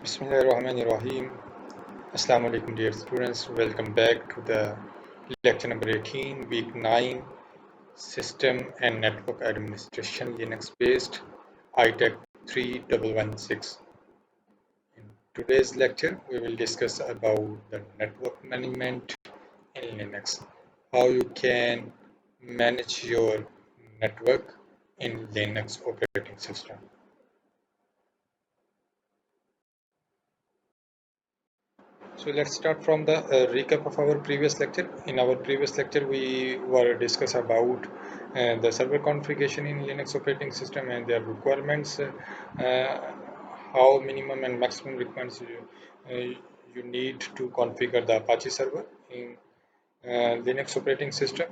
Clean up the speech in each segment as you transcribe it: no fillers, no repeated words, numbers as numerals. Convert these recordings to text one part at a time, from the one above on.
Bismillahirrahmanirrahim. Assalamu alaikum dear students. Welcome back to the lecture number 18, week 9, System and Network Administration Linux based ITEC 3116. In today's lecture, we will discuss about the network management in Linux, how you can manage your network in Linux operating system. So let's start from the recap of our previous lecture. In our previous lecture, we were discuss about the server configuration in Linux operating system and their requirements, how minimum and maximum requirements you need to configure the Apache server in Linux operating system,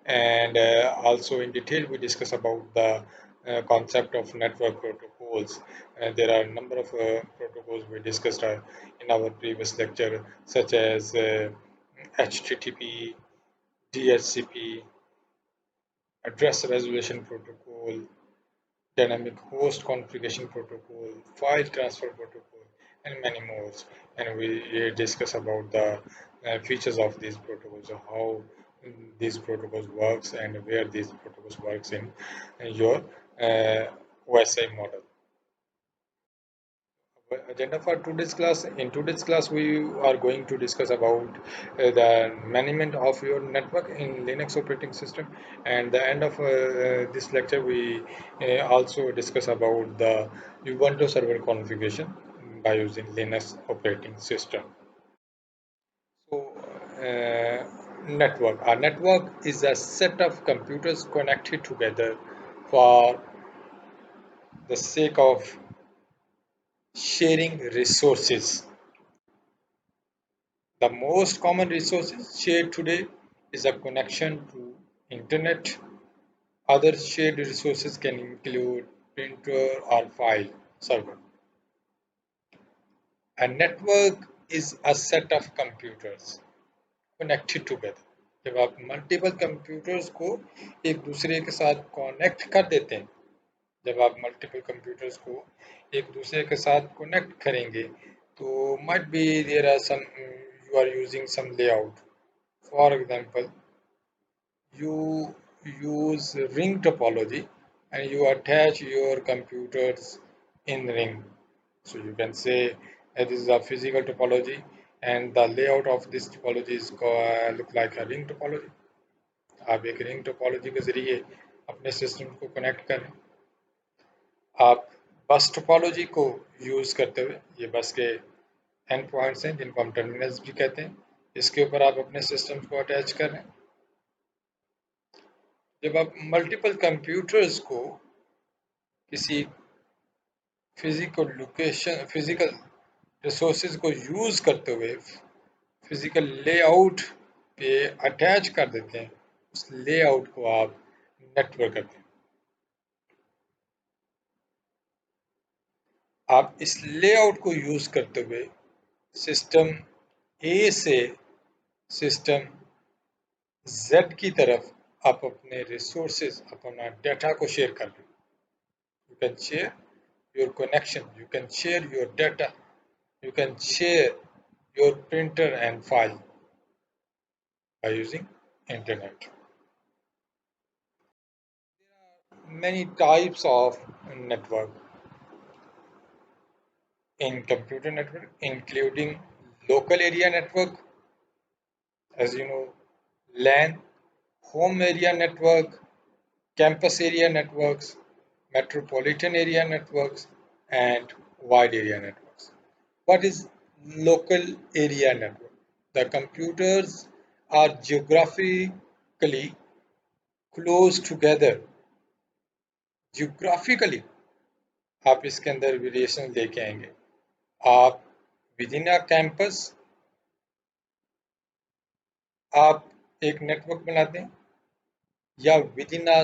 and also in detail we discuss about the concept of network protocols. There are a number of protocols we discussed in our previous lecture, such as HTTP, DHCP, address resolution protocol, dynamic host configuration protocol, file transfer protocol, and many more. And we discuss about the features of these protocols, how these protocols works and where these protocols works in your OSI model. Agenda for today's class. In today's class, we are going to discuss about the management of your network in Linux operating system. And the end of this lecture, we also discuss about the Ubuntu server configuration by using Linux operating system. So, network. A network is a set of computers connected together for the sake of sharing resources. The most common resources shared today is a connection to internet. Other shared resources can include printer or file server. A network is a set of computers connected together. जब आप multiple computers को एक दूसरे के साथ connect कर देते हैं, जब आप मल्टीपल कंप्यूटर्स को एक दूसरे के साथ कनेक्ट करेंगे, तो might be there are some you are using some layout. For example, you use ring topology and you attach your computers in ring. So you can say this is a physical topology and the layout of this topology is look like a ring topology. आप एक ring topology के जरिए अपने system को connect करें. आप बस topology को यूज़ करते हुए, ये बस के एंड पॉइंट्स हैं जिनको हम टर्मिनल्स भी कहते हैं, इसके ऊपर आप अपने सिस्टम को अटैच कर रहे हैं. जब आप मल्टीपल कंप्यूटर्स को किसी फिजिकल रिसोर्सेज को यूज़ करते हुए फिजिकल लेआउट पे अटैच कर देते हैं, उस लेआउट को आप नेटवर्क कहते हैं. आप इस लेआउट को यूज़ करते हुए सिस्टम ए से सिस्टम Z की तरफ आप अपने रिसोर्सेज, अपना डाटा को शेयर कर रहे हैं. You can share your connection, you can share your data, you can share your printer and file by using internet. There are many types of network in computer network, including local area network, as you know, LAN, home area network, campus area networks, metropolitan area networks, and wide area networks. What is local area network? The computers are geographically close together. Geographically, आप इसके अंदर variation लेके आएंगे. आप within a campus आप एक network बनाते हैं, या within a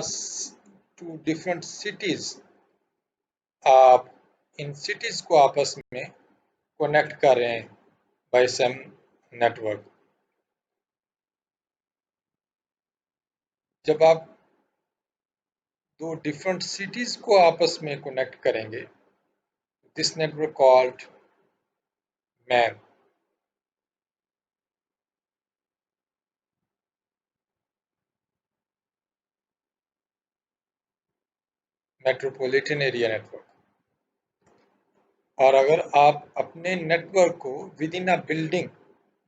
two different cities आप इन सिटीज को आपस में कनेक्ट कर रहे हैं बाय सम नेटवर्क. जब आप दो डिफरेंट सिटीज को आपस में कनेक्ट करेंगे, this network called man, metropolitan area network. और अगर आप अपने नेटवर्क को with in a building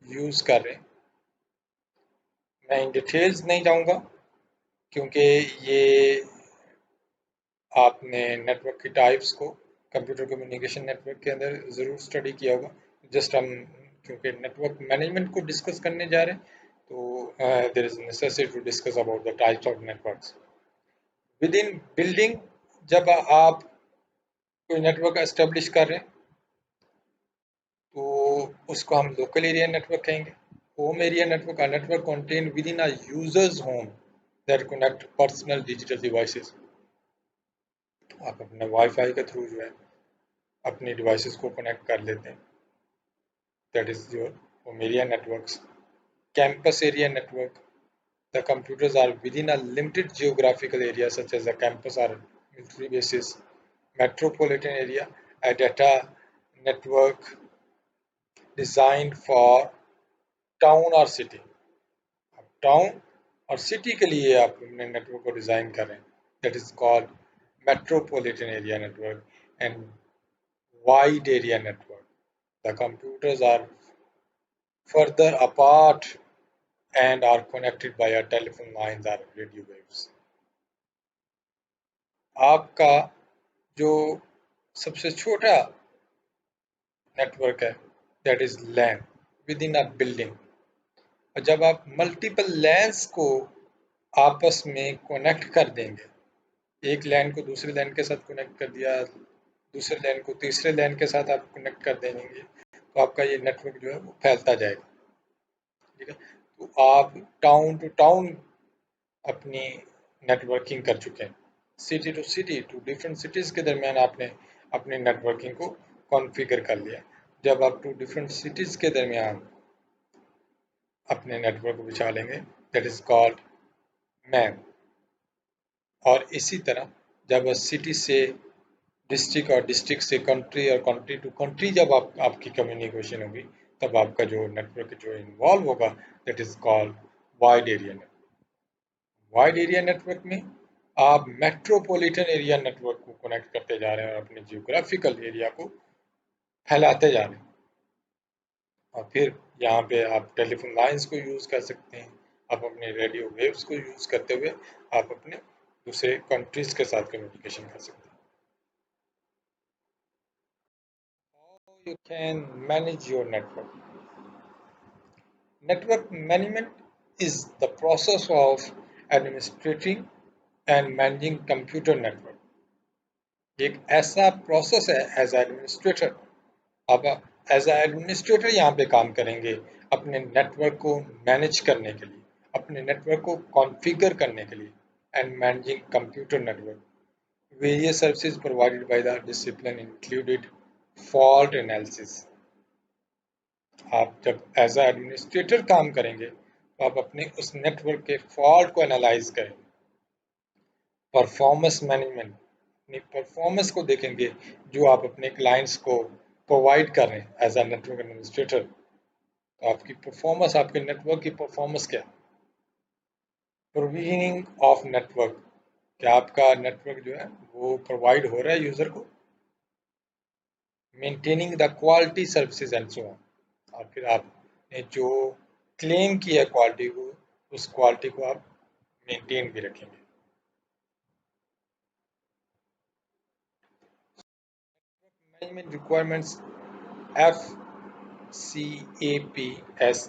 use कर रहे हैं, मैं इन डिटेल्स नहीं जाऊंगा क्योंकि ये आपने नेटवर्क की टाइप्स को कंप्यूटर कम्युनिकेशन नेटवर्क के अंदर ज़रूर स्टडी किया होगा। जस्ट हम क्योंकि नेटवर्क मैनेजमेंट को डिस्कस करने जा रहे हैं, तो there is necessity to discuss about the types of networks within building. जब आप कोई नेटवर्क एस्टेब्लिश कर रहे हैं तो उसको हम लोकल एरिया नेटवर्क कहेंगे। Home area network, a network contained within a user's home that connect personal digital devices। आप अपने वाईफाई के थ्रू जो है अपनी डिवाइसेस को कनेक्ट कर लेते हैं, that is your home area networks. Campus area network, the computers are within a limited geographical area such as a campus or military bases। Metropolitan area, a data network designed for town or city। Town और city के लिए आप अपने network को design कर रहे हैं, that is called metropolitan area network. And wide area network, the computers are further apart and are connected by a telephone lines or radio waves। आपका जो सबसे छोटा नेटवर्क है that is LAN within a building. और जब आप multiple lens को आपस में कनेक्ट कर देंगे, एक लैन को दूसरे लैन के साथ कनेक्ट कर दिया, दूसरे लैन को तीसरे लैन के साथ आप कनेक्ट कर देंगे, तो आपका ये नेटवर्क जो है वो फैलता जाएगा। ठीक है, तो आप टाउन टू टाउन अपनी नेटवर्किंग कर चुके हैं। City to city, to different cities के दरमियान आपने अपनी नेटवर्किंग को कॉन्फ़िगर कर लिया। जब आप टू डिफरेंट सिटीज़ के दरमियान अपने नेटवर्क को बिछा लेंगे, दैट इज़ कॉल्ड मैन। और इसी तरह जब सिटी से डिस्ट्रिक्ट और डिस्ट्रिक्ट से कंट्री और कंट्री टू कंट्री जब आपकी कम्युनिकेशन होगी, तब आपका जो नेटवर्क जो इन्वॉल्व होगा that is called wide area network. Wide area network में आप मेट्रोपॉलिटन एरिया नेटवर्क को कनेक्ट करते जा रहे हैं और अपने जियोग्राफिकल एरिया को फैलाते जा रहे हैं। और फिर यहाँ पे आप टेलीफोन लाइंस को यूज़ कर सकते हैं, आप अपने रेडियो वेव्स को यूज़ करते हुए आप अपने दूसरे कंट्रीज़ के साथ कम्युनिकेशन कर सकते हैं। You can manage your network. Network management is the process of administrating and managing computer network। एक ऐसा प्रोसेस है एज एडमिनिस्ट्रेटर, आप एज एडमिनिस्ट्रेटर यहाँ पे काम करेंगे अपने नेटवर्क को मैनेज करने के लिए, अपने नेटवर्क को कॉन्फ़िगर करने के लिए। And managing computer network, various services provided by the discipline included fault analysis. आप जब एज ए एडमिनिस्ट्रेटर काम करेंगे तो आप अपने उस नेटवर्क के फॉल्ट को एनालाइज करेंगे। परफॉर्मेंस मैनेजमेंट, अपनी परफॉर्मेंस को देखेंगे जो आप अपने क्लाइंट्स को प्रोवाइड कर रहे हैं एज ए नेटवर्क एडमिनिस्ट्रेटर। तो आपकी परफॉर्मेंस, आपके नेटवर्क की परफॉर्मेंस क्या। प्रोविजनिंग ऑफ नेटवर्क, क्या आपका नेटवर्क जो है वो प्रोवाइड हो रहा है यूज़र को। Maintaining the quality services and so on, और फिर आपने जो क्लेम किया क्वालिटी को, उस क्वालिटी को आप मेंटेन भी रखेंगे। Management requirements, FCAPS,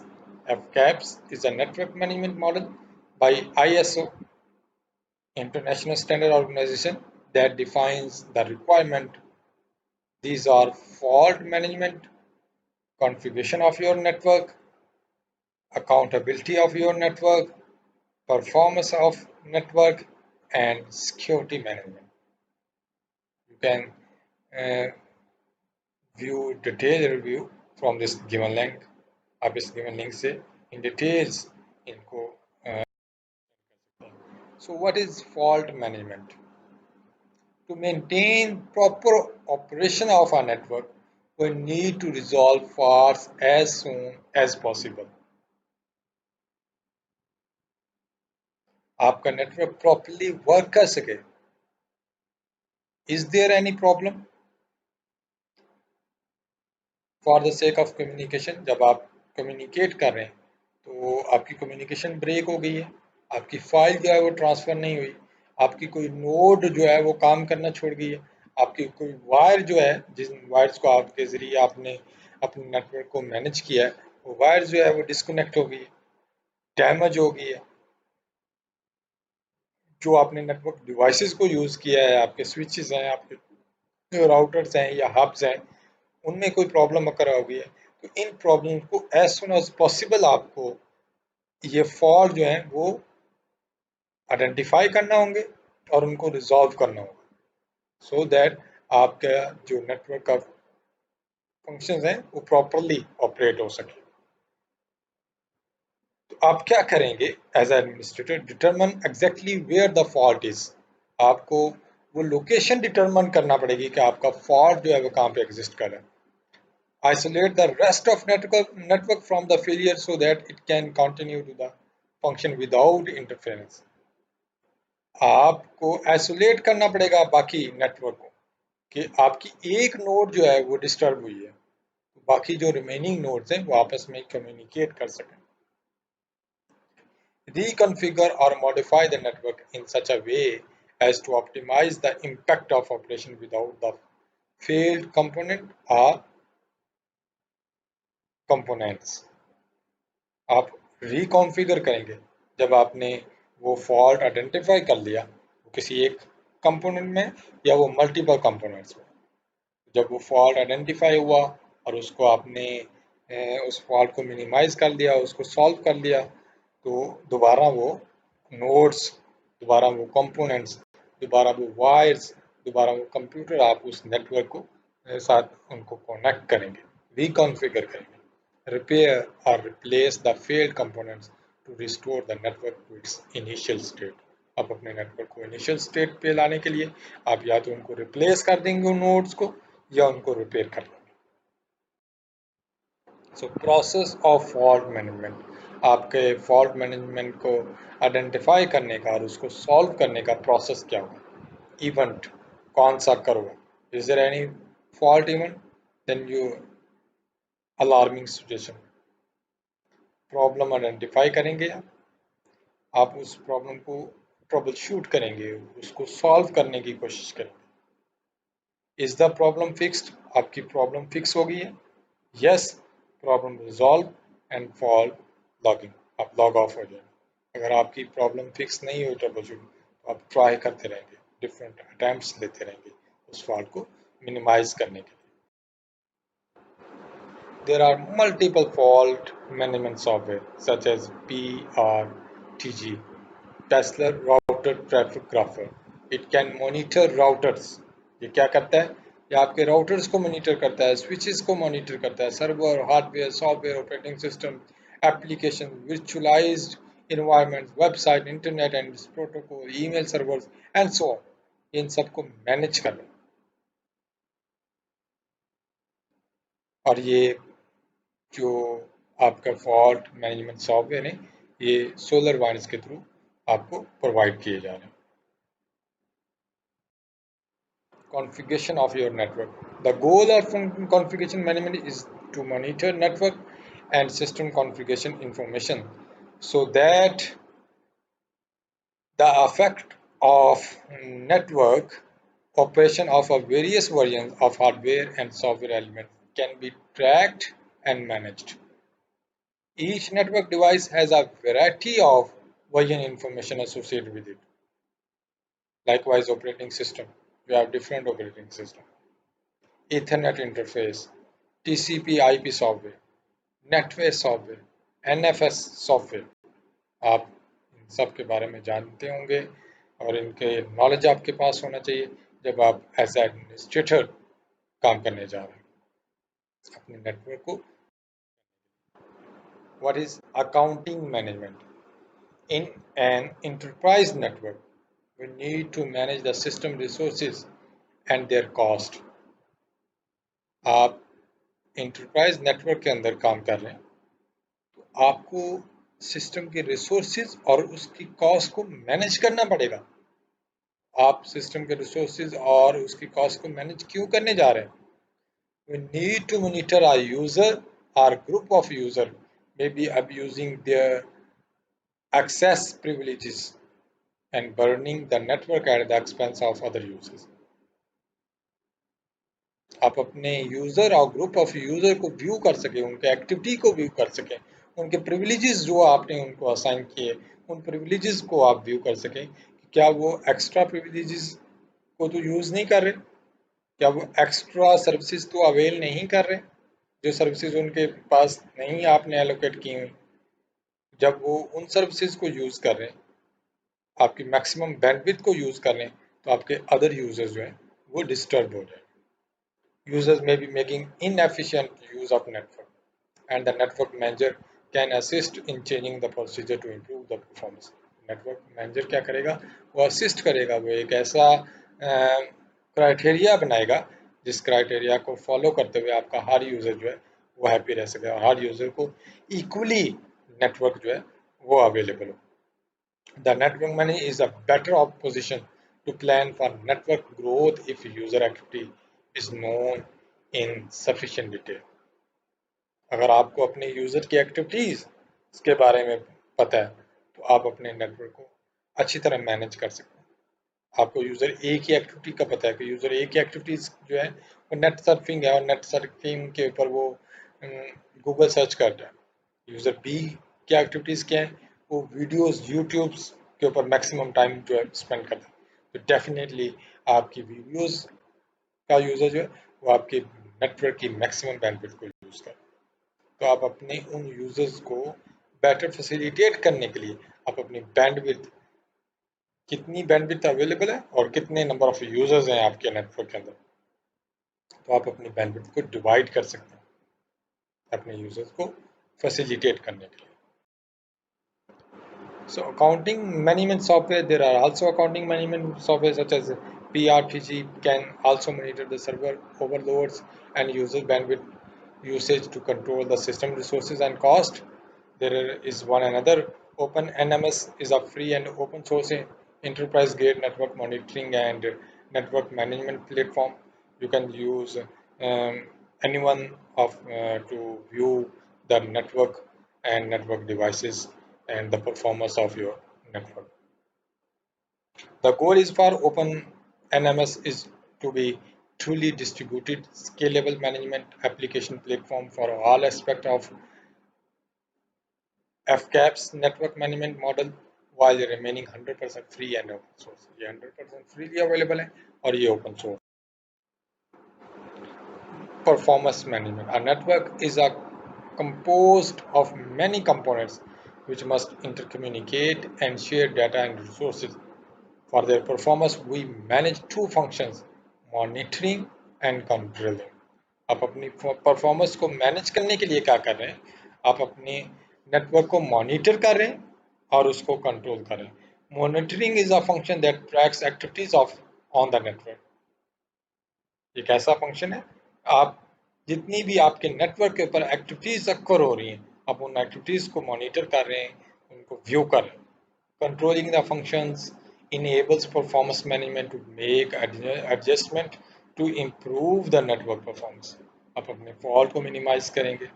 FCAPS is a network management model by ISO, International Standard Organization, that defines the requirement. These are fault management, configuration of your network, accountability of your network, performance of network, and security management। You can uh, view detailed review from this given link। आप इस given link से in details इनको So what is fault management? To maintain proper operation of a network, we need to resolve faults as soon as possible. आपका network properly work कर सके. Is there any problem? For the sake of communication, जब आप communicate कर रहे हैं तो आपकी कम्युनिकेशन ब्रेक हो गई है, आपकी फाइल जो है वो ट्रांसफ़र नहीं हुई, आपकी कोई नोड जो है वो काम करना छोड़ गई है, आपकी कोई वायर जो है जिन वायर्स को आपके ज़रिए आपने अपने नेटवर्क को मैनेज किया है वो वायर जो है वो डिस्कनेक्ट हो गई है, डैमेज हो गई है. जो आपने नेटवर्क डिवाइसेस को यूज़ किया है, आपके स्विचेस हैं, आपके राउटर्स हैं या हब्स हैं, उनमें कोई प्रॉब्लम अकर हो गई है, तो इन प्रॉब्लम को एज सुन एज पॉसिबल आपको ये फॉल्ट जो है वो आइडेंटिफाई करना होंगे और उनको रिजॉल्व करना होगा, सो दैट आपका जो नेटवर्क का फंक्शंस हैं वो प्रॉपरली ऑपरेट हो सके. तो आप क्या करेंगे as administrator? Determine exactly where the fault is. आपको वो लोकेशन डिटरमन करना पड़ेगी कि आपका फॉल्ट जो है वो कहाँ पे एग्जिस्ट कर रहा है. Isolate the rest of network from the failure so that it can continue to the function without interference. आपको आइसोलेट करना पड़ेगा बाकी नेटवर्क को कि आपकी एक नोड जो है वो डिस्टर्ब हुई है, बाकी जो रिमेनिंग नोड्स हैं वो आपस में कम्युनिकेट कर सकें. Reconfigure or modify the network in such a way as to optimize the impact of operation without the failed component or components. आप रिकॉन्फ़िगर करेंगे जब आपने वो फॉल्ट आइडेंटिफाई कर लिया, वो किसी एक कंपोनेंट में या वो मल्टीपल कंपोनेंट्स में. जब वो फॉल्ट आइडेंटिफाई हुआ और उसको आपने उस फॉल्ट को मिनिमाइज कर लिया, उसको सॉल्व कर लिया, तो दोबारा वो नोड्स, दोबारा वो कंपोनेंट्स, दोबारा वो वायर्स, दोबारा वो कंप्यूटर आप उस नेटवर्क को साथ उनको कनेक्ट करेंगे, रिकॉन्फ़िगर करेंगे. Repair or replace the failed components to restore the network to its initial state. आप अपने नेटवर्क को इनिशियल स्टेट पे लाने के लिए आप या तो उनको रिप्लेस कर देंगे उन नोड्स को या उनको रिपेयर कर देंगे. So process of fault management. आपके फॉल्ट मैनेजमेंट को आइडेंटिफाई करने का और उसको सॉल्व करने का प्रोसेस क्या होगा. इवेंट कौन सा करोगे. Is there any fault event, then you alarming situation. Problem identify करेंगे आप उस प्रॉब्लम को ट्रबल शूट करेंगे, उसको सॉल्व करने की कोशिश करेंगे. Is the problem fixed. आपकी प्रॉब्लम फिक्स हो गई है. Yes, problem resolve and fault logging. आप लॉग ऑफ हो जाएंगे. अगर आपकी प्रॉब्लम फिक्स नहीं हुई ट्रबल शूट, तो आप ट्राई करते रहेंगे, डिफरेंट अटैम्प्ट्स लेते रहेंगे उस फॉल्ट को मिनिमाइज करने के लिए. There are multiple fault management software such as PRTG, Tesla Router Traffic Grapher. It can monitor routers. ये क्या करता है? ये आपके राउटर्स को मॉनिटर करता है, स्विचेस को मॉनिटर करता है, server, hardware, software, operating system, application, virtualized environments, website, internet and protocol, email servers and so on. इन सबको मैनेज करना. और ये जो आपका फॉल्ट मैनेजमेंट सॉफ्टवेयर है ये सोलर वायर्स के थ्रू आपको प्रोवाइड किए जा रहे हैं. Configuration of your network. The goal of configuration management is to monitor network and system configuration information so that the effect of network operation of a various versions of hardware and software elements can be tracked and managed. Each network device has a variety of version information associated with it. Likewise, operating system. You have different operating system. Ethernet interface, TCP/IP software, NetWare software, NFS software. आप इन सब के बारे में जानते होंगे और इनके knowledge आपके पास होना चाहिए जब आप एज एडमिनिस्ट्रेटर काम करने जा रहे हैं अपने नेटवर्क को. What is accounting management? In an enterprise network, we need to manage the system resources and their cost. आप इंटरप्राइज नेटवर्क के अंदर काम कर रहे हैं तो आपको सिस्टम के रिसोर्सेज और उसकी कॉस्ट को मैनेज करना पड़ेगा। आप सिस्टम के रिसोर्सेज और उसकी कॉस्ट को मैनेज क्यों करने जा रहे हैं? We need to monitor our user or group of user may be abusing their access privileges and burning the network at the expense of other users. आप अपने यूजर और ग्रुप ऑफ यूजर को view कर सके, उनके activity को view कर सके, उनके प्रिविलेजेस जो आपने उनको असाइन किए उन प्रिविलेजेस को आप व्यू कर सकें कि क्या वो एक्स्ट्रा प्रिविलेजेस को तो यूज नहीं कर रहे, क्या वो एक्स्ट्रा सर्विसेज तो अवेल नहीं कर रहे, जो सर्विसेज उनके पास नहीं आपने एलोकेट की हुई, जब वो उन सर्विसेज को यूज कर रहे हैं, आपकी मैक्सिमम बैंडविड्थ को यूज कर रहे हैं, तो आपके अदर यूजर्स जो हैं वो डिस्टर्ब हो जाए। Users may be making inefficient use of network, and the network manager can assist in changing the procedure to improve the performance. Network manager क्या करेगा? वो असिस्ट करेगा, वो एक ऐसा क्राइटेरिया बनाएगा जिस क्राइटेरिया को फॉलो करते हुए आपका हर यूज़र जो है वो हैप्पी रह सके और हर यूज़र को इक्वली नेटवर्क जो है वो अवेलेबल हो। The network manager is a better off position to plan for network growth if user activity is known in sufficient detail. अगर आपको अपने यूज़र की एक्टिविटीज़ के बारे में पता है तो आप अपने नेटवर्क को अच्छी तरह मैनेज कर सकते हैं। आपको यूज़र ए की एक्टिविटी का पता है कि यूज़र ए की एक्टिविटीज़ जो है वो नेट सर्फिंग है और नेट सर्फिंग के ऊपर वो गूगल सर्च करता है। यूज़र बी की एक्टिविटीज़ क्या है? वो वीडियोस यूट्यूब्स के ऊपर मैक्सिमम टाइम जो है स्पेंड करता है। तो डेफिनेटली आपकी वीडियोस का यूज़र जो है वो आपके नेटवर्क की मैक्सिमम बैंडविड्थ को यूज़ करे। तो आप अपने उन यूजर्स को बेटर फैसिलिटेट करने के लिए आप अपनी बैंडविड्थ, कितनी बैंडविड्थ अवेलेबल है और कितने नंबर ऑफ यूजर्स हैं आपके नेटवर्क के अंदर, तो आप अपनी बैंडविड्थ को डिवाइड कर सकते हैं अपने यूजर्स को फैसिलिटेट करने के लिए। So accounting management software, there are also accounting management software such as PRTG can also monitor the server overloads and user bandwidth usage to control the system resources and cost. There is one another. OpenNMS is a free and open source enterprise grade network monitoring and network management platform. You can use anyone of to view the network and network devices and the performance of your network. The goal is for Open NMS is to be truly distributed, scalable management application platform for all aspects of FCAP's network management model while remaining 100% free and open source. ये 100% freely available है और ये open source. Performance management. A network is a composed of many components which must intercommunicate and share data and resources. For their performance, we manage two functions, monitoring and controlling. आप अपनी performance को manage करने के लिए क्या कर रहे हैं? आप अपने नेटवर्क को मॉनिटर कर रहे हैं और उसको कंट्रोल कर रहे हैं। Monitoring is a function that tracks activities of on the network. एक ऐसा फंक्शन है, आप जितनी भी आपके नेटवर्क के ऊपर एक्टिविटीज अक्कर हो रही हैं, आप उन एक्टिविटीज को मॉनिटर कर रहे हैं, उनको व्यू कर रहे हैं। Controlling the functions enables performance management to make adjustment to improve the network performance. आप अपने फॉल्ट को मिनिमाइज करेंगे,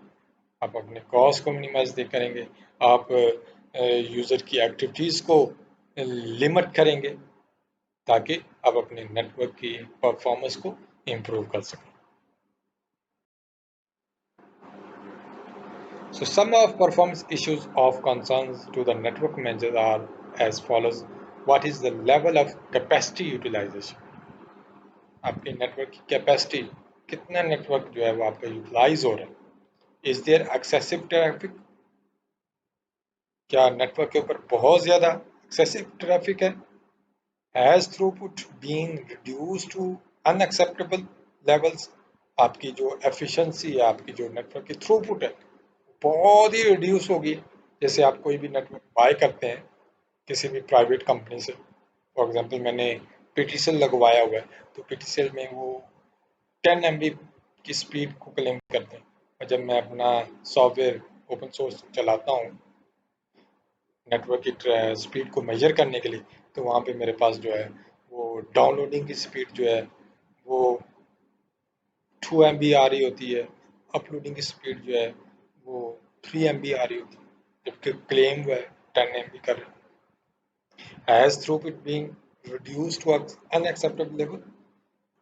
आप अपने कॉस्ट को मिनिमाइज करेंगे, आप यूज़र की एक्टिविटीज़ को लिमिट करेंगे ताकि आप अपने नेटवर्क की परफॉर्मेंस को इम्प्रूव कर सकें। So some of performance issues of concerns to the network manager are as follows. What is the level of capacity utilization? आपके नेटवर्क की कैपेसिटी, कितना नेटवर्क जो है वो आपका यूटिलाइज हो रहा है? Is there excessive traffic? क्या नेटवर्क के ऊपर बहुत ज़्यादा एक्सेसिव ट्रैफिक है? Has throughput been reduce to unacceptable levels? आपकी जो एफिशिएंसी है, आपकी जो नेटवर्क की थ्रूपुट है बहुत ही रिड्यूस होगी। जैसे आप कोई भी नेटवर्क बाय करते हैं किसी भी प्राइवेट कंपनी से, फॉर एग्जांपल मैंने पीटीसीएल लगवाया हुआ है, तो पीटीसीएल में वो 10 MB की स्पीड को क्लेम करते हैं। और जब मैं अपना सॉफ्टवेयर ओपन सोर्स चलाता हूँ नेटवर्क की स्पीड को मेजर करने के लिए, तो वहाँ पे मेरे पास जो है वो डाउनलोडिंग की स्पीड जो है वो 2 MB आ रही होती है, अपलोडिंग की स्पीड जो है वो 3 MB आ रही होती है, जबकि क्लेम वो है 10 MB कर रहे हैं। As throughput being reduced to unacceptable level,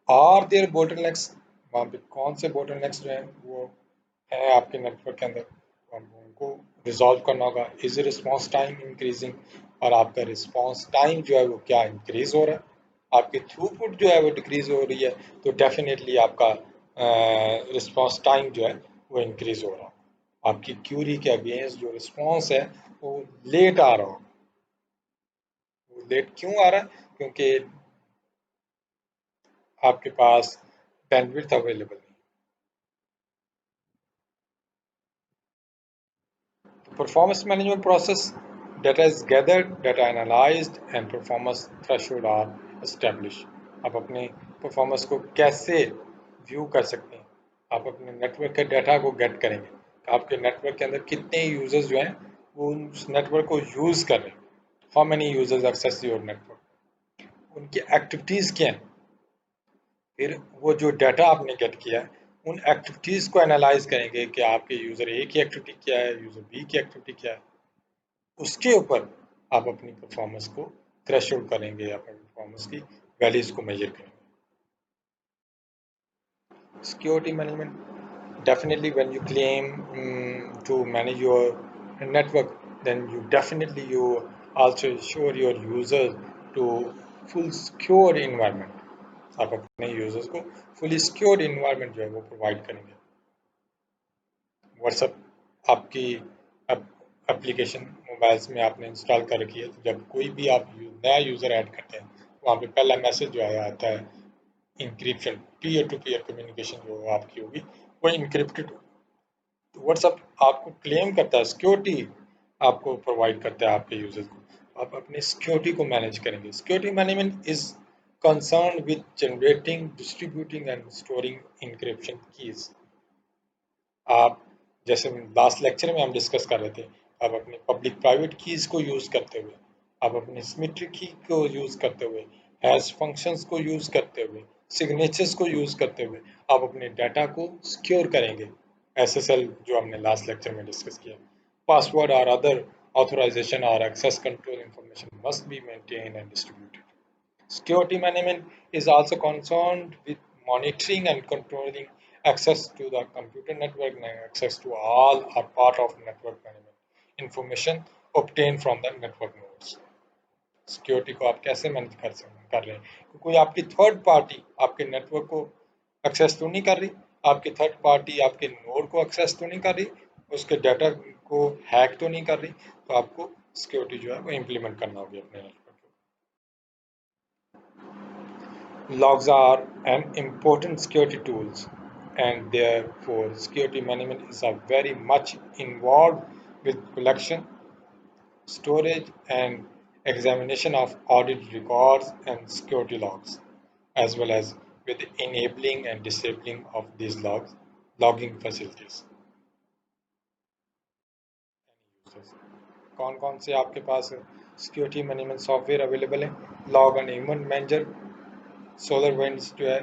are there bottlenecks, वहाँ पे कौन से बोटलनेक्स जो हैं वो हैं आपके नेटवर्क के अंदर, तो आपको उनको रिजॉल्व करना होगा। इज रिस्पॉन्स टाइम इंक्रीजिंग, और आपका रिस्पॉन्स टाइम जो है वो क्या इंक्रीज हो रहा है, आपकी थ्रूपुट जो है वो डिक्रीज हो रही है, तो डेफिनेटली आपका रिस्पॉन्स टाइम जो है वो इंक्रीज हो रहा है। आपकी क्यूरी के अगेंस्ट जो रिस्पॉन्स है वो लेट आ रहा होगा। वो लेट क्यों आ रहा है? क्योंकि आपके पास बैंडविड्थ अवेलेबल नहीं। Performance management process: data is gathered, data analyzed, and performance threshold are established. आप अपने परफॉर्मेंस को कैसे व्यू कर सकते हैं? आप अपने नेटवर्क के डाटा को गेट करेंगे। आपके नेटवर्क के अंदर कितने यूजर्स जो हैं वो उस नेटवर्क को यूज़ कर रहे हैं, how many users access your network, उनकी एक्टिविटीज़ क्या हैं। फिर वो जो डाटा आपने गेट किया है उन एक्टिविटीज़ को एनालाइज करेंगे कि आपके यूज़र ए की एक्टिविटी क्या है, यूज़र बी की एक्टिविटी क्या है। उसके ऊपर आप अपनी परफॉर्मेंस को थ्रेशोल्ड करेंगे, अपनी परफॉर्मेंस की वैल्यूज को मेजर करेंगे। Security management: definitely when you claim to manage your network, then you also ensure your users to full secure environment। आप अपने यूजर्स को फुली सिक्योर इन्वायरमेंट जो है वो प्रोवाइड करेंगे। व्हाट्सएप आपकी एप्लीकेशन मोबाइल्स में आपने इंस्टॉल कर रखी है, तो जब कोई भी आप नया यूज़र ऐड करते हैं तो वहाँ पे पहला मैसेज जो आया आता है encryption, peer to peer communication जो आपकी होगी वो इंक्रिप्टेड। तो व्हाट्सएप आपको क्लेम करता है सिक्योरिटी, आपको प्रोवाइड करता है आपके यूजर्स को। आप अपनी सिक्योरिटी को मैनेज करेंगे। Security management is concern with generating, distributing and storing encryption keys. आप जैसे लास्ट लेक्चर में हम डिस्कस कर रहे थे, आप अपनी पब्लिक प्राइवेट कीज को यूज करते हुए, आप अपनी सिमेट्रिक की को यूज करते हुए, हैश फंक्शंस को यूज करते हुए, सिग्नेचर्स को यूज करते हुए आप अपने डाटा को सिक्योर करेंगे। एसएसएल जो हमने लास्ट लेक्चर में डिस्कस किया, पासवर्ड और other authorization or access control information must be maintained and distributed. Security management is also concerned with monitoring and controlling access to the computer network and access to all or part of network management information obtained from the network nodes. Security को आप कैसे manage कर रहे हैं? कोई आपकी third party आपके network को एक्सेस तो नहीं कर रही, आपकी थर्ड पार्टी आपके नोड को एक्सेस तो नहीं कर रही, उसके डाटा को हैक तो नहीं कर रही, तो आपको सिक्योरिटी जो है वो इम्प्लीमेंट करना होगी अपने network. Logs are an important security tools, and therefore security management is a very much involved with collection, storage, and examination of audit records and security logs, as well as with enabling and disabling of these logging facilities. कौन कौन से आपके पास security management software available है? Log and event manager SolarWinds जो है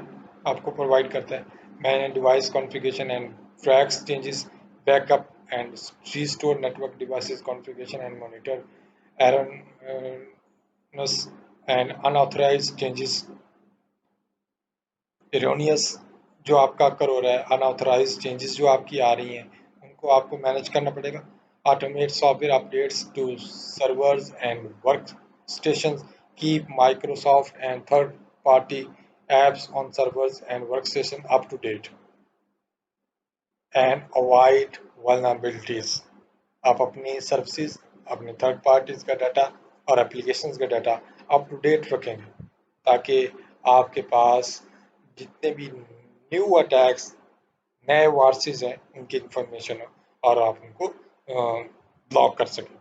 आपको provide करता है। Manage device configuration and tracks changes, backup and restore network devices configuration and monitor erroneous and unauthorised changes. Erroneous जो आपका कर हो रहा है, अनऑथराइज्ड चेंजेस जो आपकी आ रही हैं उनको आपको मैनेज करना पड़ेगा। Automate software updates to servers and work station, keep Microsoft and third-party apps on servers and workstation up to date, and avoid vulnerabilities। आप अपनी सर्विसेज, अपने थर्ड पार्टीज का डाटा और एप्लीकेशंस का डाटा अप टू डेट रखेंगे, ताकि आपके पास जितने भी न्यू अटैक्स, नए वारसीज हैं उनकी इंफॉर्मेशन हो और आप उनको ब्लॉक कर सकें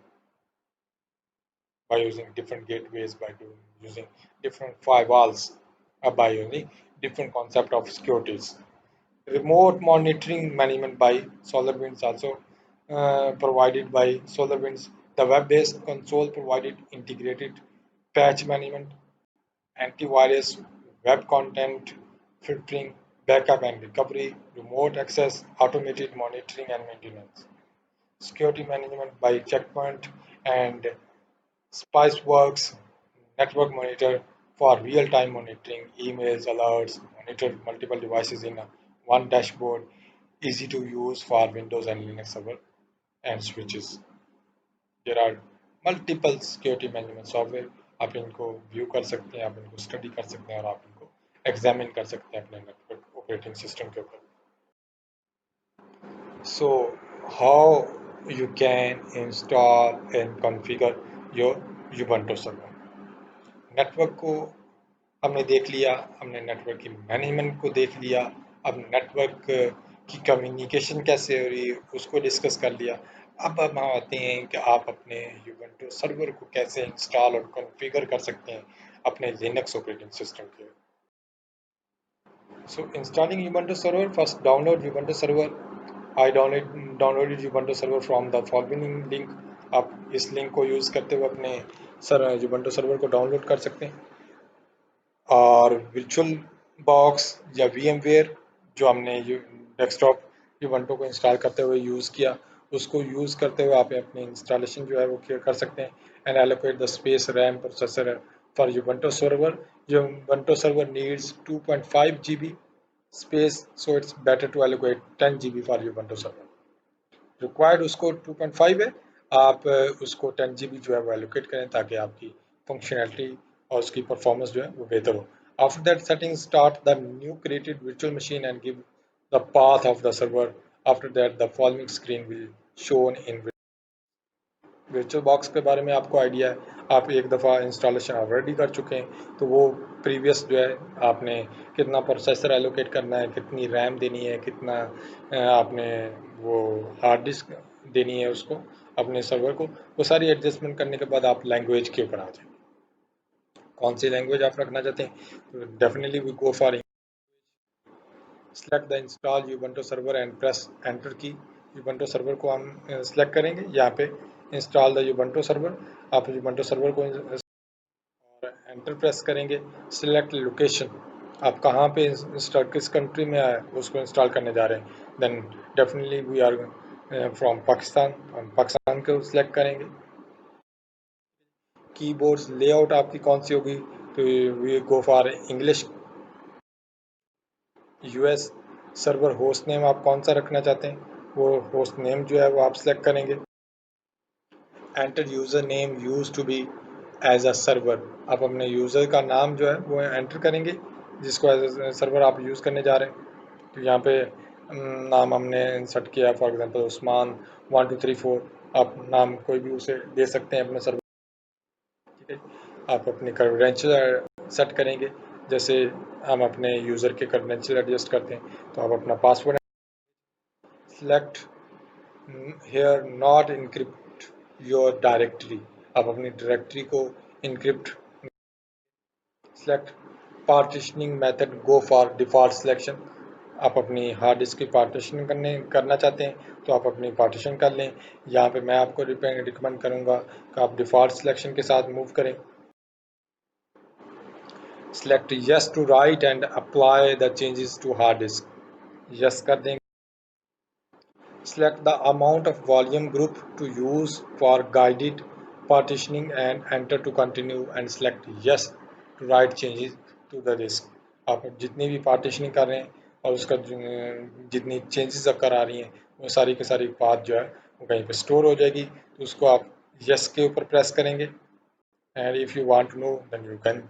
by using different gateways, by using different firewalls, by using different concept of securities. Remote monitoring management by SolarWinds also provided by SolarWinds. The web-based console provided integrated patch management, antivirus, web content filtering, backup and recovery, remote access, automated monitoring and maintenance, security management by Checkpoint and Spiceworks, network monitor for real-time monitoring, emails, alerts, monitor multiple devices in one dashboard, easy to use for Windows and Linux server and switches. There are multiple security management software. आप इनको view कर सकते हैं, आप इनको study कर सकते हैं और आप इनको एग्जामिन कर सकते हैं अपने नेटवर्क ऑपरेटिंग सिस्टम के ऊपर. So, how you can install and configure your Ubuntu server? Network को हमने देख लिया, हमने नेटवर्क की मैनेजमेंट को देख लिया, अब नेटवर्क की कम्युनिकेशन कैसे हो रही है उसको डिस्कस कर लिया. अब हम आते हैं कि आप अपने यूबंटू सर्वर को कैसे इंस्टॉल और कॉन्फ़िगर कर सकते हैं अपने लिनक्स ऑपरेटिंग सिस्टम के. So installing Ubuntu server, first download Ubuntu server. I downloaded Ubuntu server from the following link. आप इस लिंक को यूज़ करते हुए अपने Ubuntu सर्वर को डाउनलोड कर सकते हैं. और virtual बॉक्स या VMware जो हमने डेस्कटॉप Ubuntu को इंस्टॉल करते हुए यूज़ किया, उसको यूज़ करते हुए आप अपनी इंस्टॉलेशन जो है वो कर सकते हैं. And allocate the space, RAM, processor for Ubuntu server. Ubuntu server needs 2.5 GB space, so it's better to allocate 10 GB for Ubuntu server. Required उसको 2.5 है, आप उसको 10 GB जो है वो एलोकेट करें ताकि आपकी फंक्शनैलिटी और उसकी परफॉर्मेंस जो है वो बेहतर हो. After that setting start the new created virtual machine and give the path of the server. After that the following screen will shown in. Virtual box के बारे में आपको आइडिया है, आप एक दफ़ा इंस्टॉलेशन ऑलरेडी कर चुके हैं, तो वो प्रीवियस जो है आपने कितना प्रोसेसर एलोकेट करना है, कितनी रैम देनी है, कितना आपने वो हार्ड डिस्क देनी है उसको अपने सर्वर को, वो सारी एडजस्टमेंट करने के बाद आप लैंग्वेज के ऊपर आ जाए. कौन सी लैंग्वेज आप रखना चाहते हैं, तो definitely we go for. Select the install Ubuntu server and press enter key. Ubuntu server को हम सेलेक्ट करेंगे, यहाँ पे इंस्टॉल द यूबंटू सर्वर, आप यूबंटू सर्वर को और एंटर प्रेस करेंगे. सिलेक्ट लोकेशन, आप कहाँ पे इंस्टॉल किस कंट्री में आए उसको इंस्टॉल करने जा रहे हैं. Then definitely we are from Pakistan, हम पाकिस्तान को सिलेक्ट करेंगे. कीबोर्ड्स लेआउट आपकी कौन सी होगी, तो we go for English. US server host name आप कौन सा रखना चाहते हैं, वो होस्ट नेम जो है वो आप सेलेक्ट करेंगे. Enter user name use to be as a server, आप अपने यूज़र का नाम जो है वो एंटर करेंगे जिसको एज अ सर्वर आप यूज़ करने जा रहे हैं. तो यहाँ पे नाम हमने इंसर्ट किया, फॉर एग्जांपल उस्मान 1234, आप नाम कोई भी उसे दे सकते हैं अपने सर्वर. ठीक है, आप अपने क्रेडेंशियल सेट करेंगे, जैसे हम अपने यूज़र के क्रेडेंशियल एडजस्ट करते हैं, तो आप अपना password. Select hair not encrypt your directory, आप अपनी डायरेक्टरी को encrypt. Select partitioning method, go for default selection, आप अपनी हार्ड डिस्क की पार्टीशन करना चाहते हैं तो आप अपनी पार्टीशन कर लें. यहाँ पे मैं आपको रिकमेंड करूँगा कि आप डिफ़ॉल्ट सिलेक्शन के साथ मूव करें. Select yes to write and apply the changes to hard disk, yes कर देंगे. Select the amount of volume group to use for guided partitioning and enter to continue and select yes to write changes to the disk. आप जितनी भी partitioning कर रहे हैं और उसका जितनी चेंजेस अकर आ रही हैं वो सारी की सारी बात जो है वो कहीं पे स्टोर हो जाएगी, तो उसको आप yes के ऊपर प्रेस करेंगे. And if you want to know then you can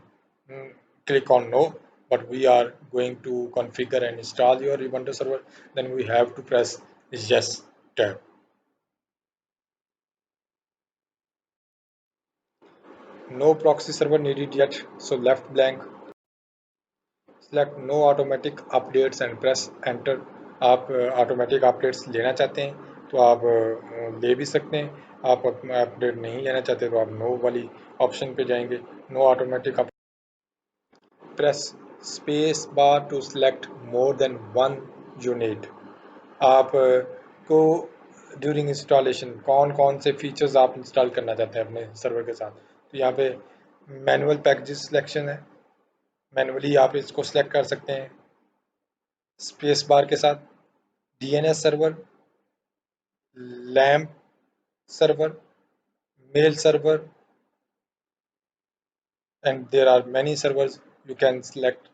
click on no, but we are going to configure and install your Ubuntu server, then we have to press yes tab. No proxy server needed yet, so left blank. Select no automatic updates and press enter. आप automatic updates लेना चाहते हैं तो आप ले भी सकते हैं, आप अपडेट नहीं लेना चाहते तो आप नो वाली ऑप्शन पे जाएंगे. No automatic. Press space bar to select more than one you need. आप को ड्यूरिंग इंस्टॉलेशन कौन कौन से फीचर्स आप इंस्टॉल करना चाहते हैं अपने सर्वर के साथ, तो यहाँ पे मैनुअल पैकेजेस सिलेक्शन है, मैनुअली आप इसको सिलेक्ट कर सकते हैं स्पेस बार के साथ। DNS server, LAMP server, mail server, and there are many servers you can select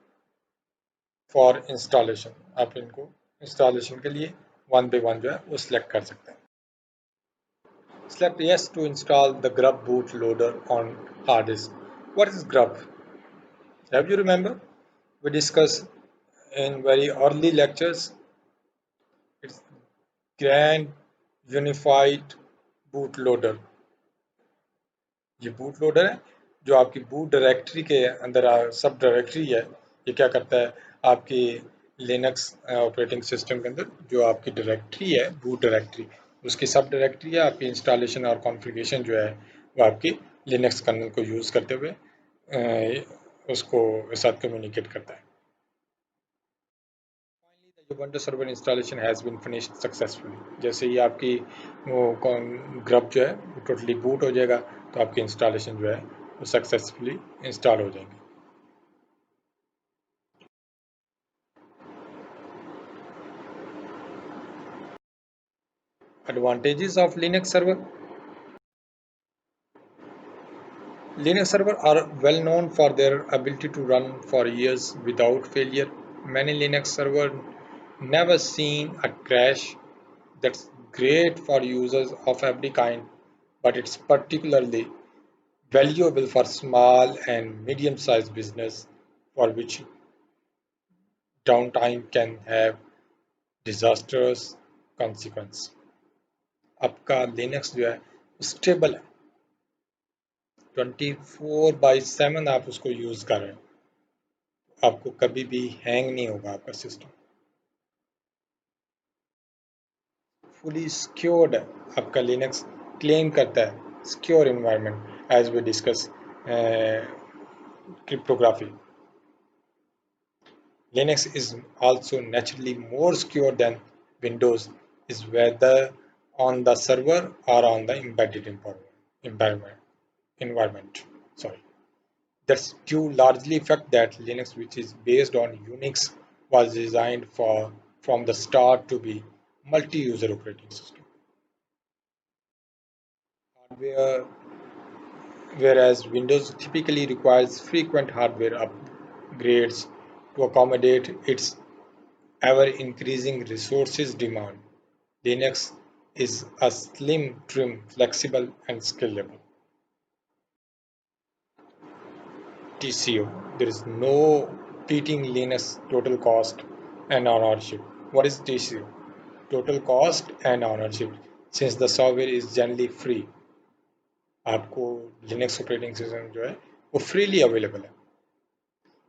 for installation. आप इनको इंस्टॉलेशन के लिए वन बाय वन जो है वो सिलेक्ट कर सकते हैं। Select yes to install the grub bootloader on hard disk. What is grub? Have you remember? We discussed in very early lectures. It's Grand Unified Bootloader. ये boot loader है जो आपकी बूट डायरेक्टरी के अंदर सब डायरेक्टरी है। ये क्या करता है, आपकी लिनक्स ऑपरेटिंग सिस्टम के अंदर जो आपकी डायरेक्टरी है, बूट डायरेक्टरी, उसकी सब डायरेक्टरी है। आपकी इंस्टॉलेशन और कॉन्फ़िगरेशन जो है वो आपकी लिनक्स कर्नल को यूज़ करते हुए उसको साथ कम्युनिकेट करता है। The Ubuntu server installation has been finished successfully. जैसे ही आपकी वो ग्रब जो है वो टोटली बूट हो जाएगा तो आपकी इंस्टॉलेशन जो है वो सक्सेसफुली इंस्टॉल हो जाएंगी। Advantages of Linux server. Linux servers are well known for their ability to run for years without failure. Many Linux servers never seen a crash. That's great for users of every kind, but it's particularly valuable for small and medium-sized business for which downtime can have disastrous consequence. आपका Linux जो है stable है, 24/7 आप उसको use कर रहे हैं, आपको कभी भी हैंग नहीं होगा आपका सिस्टम। फुली सिक्योर्ड है, आपका लिनक्स क्लेम करता है secure environment as we discuss cryptography. Linux is also naturally more secure than Windows, is whether on the server or on the embedded environment. environment. Sorry. That's due largely fact that Linux, which is based on Unix, was designed for from the start to be multi-user operating system. Hardware, whereas Windows typically requires frequent hardware upgrades to accommodate its ever-increasing resources demand. Linux is a slim, trim, flexible, and scalable. TCO. There is no beating Linux total cost and ownership. What is TCO? Total cost and ownership. Since the software is generally free, आपको Linux operating system जो है वो freely available है.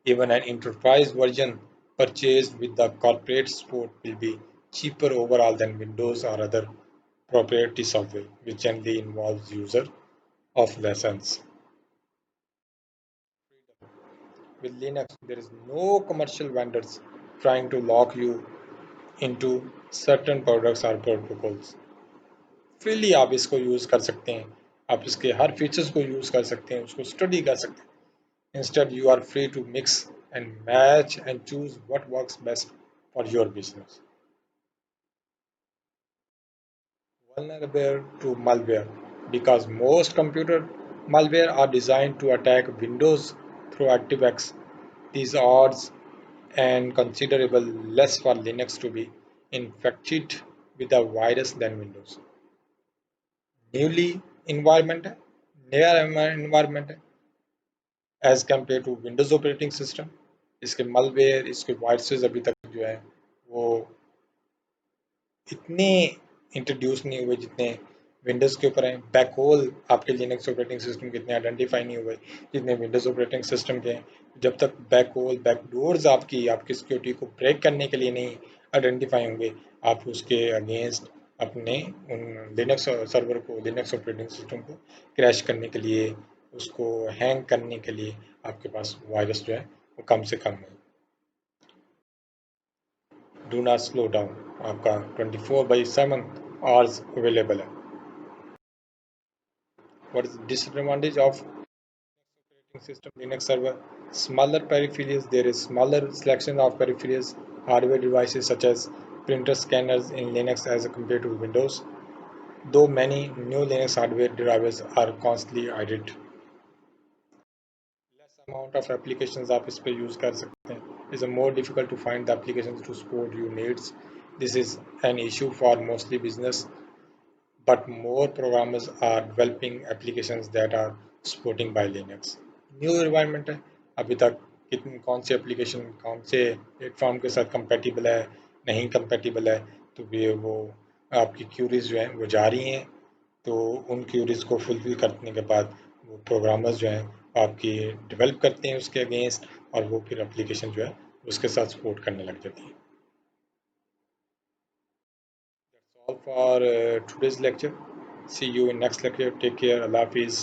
Even an enterprise version purchased with the corporate support will be cheaper overall than Windows or other proprietary software, which generally involves user of lessons. With Linux, there is no commercial vendors trying to lock you into certain products or protocols. Freely आप इसको use कर सकते हैं, आप इसके हर features को use कर सकते हैं, उसको स्टडी कर सकते हैं। Instead, you are free to mix and match and choose what works best for your business. Vulnerable to malware, because most computer malware are designed to attack Windows through ActiveX. These odds and considerable less for Linux to be infected with a virus than Windows. Newly environment है, नया environment है as compared to Windows operating system. इसके malware, इसके viruses अभी तक जो है वो इतने इंट्रोड्यूस नहीं हुए जितने विंडोज़ के ऊपर हैं। बैकहोल आपके लिनक्स ऑपरेटिंग सिस्टम के इतने आइडेंटिफाई नहीं हुए जितने विंडोज़ ऑपरेटिंग सिस्टम के हैं। जब तक बैकहोल बैकडोर्स आपकी सिक्योरिटी को ब्रेक करने के लिए नहीं आइडेंटिफाई होंगे, आप उसके अगेंस्ट अपने उन लिनक्स सर्वर को, लिनक्स ऑपरेटिंग सिस्टम को क्रैश करने के लिए, उसको हैंग करने के लिए आपके पास वायरस जो है वो कम से कम है। डू नॉट स्लो डाउन, आपका 24/7 आवर्स अवेलेबल है. What is the disadvantage of operating system Linux server? Smaller peripherals. There is smaller selection of peripherals, hardware devices such as printer scanners in Linux as compared to Windows. Though many new Linux hardware drivers are constantly added. Less amount of applications आप इस पे use कर सकते हैं. It's more difficult to find the applications to support your needs. This is an issue for mostly business, but more programmers are developing applications that are supporting by Linux. New environment है, अभी तक कितनी कौन सी application कौन से platform के साथ compatible है, नहीं कंपेटिबल है, तो भी वो आपकी क्यूरीज जो हैं वो जा रही हैं. तो उन क्यूरीज को फुलफिल करने के बाद वो प्रोग्रामर्स जो हैं आपकी डेवलप करते हैं उसके अगेंस्ट, और वो फिर एप्लीकेशन जो है उसके साथ सपोर्ट करने लग जाती है. That's all for today's lecture. See you in next lecture. Take care. Allah Hafiz.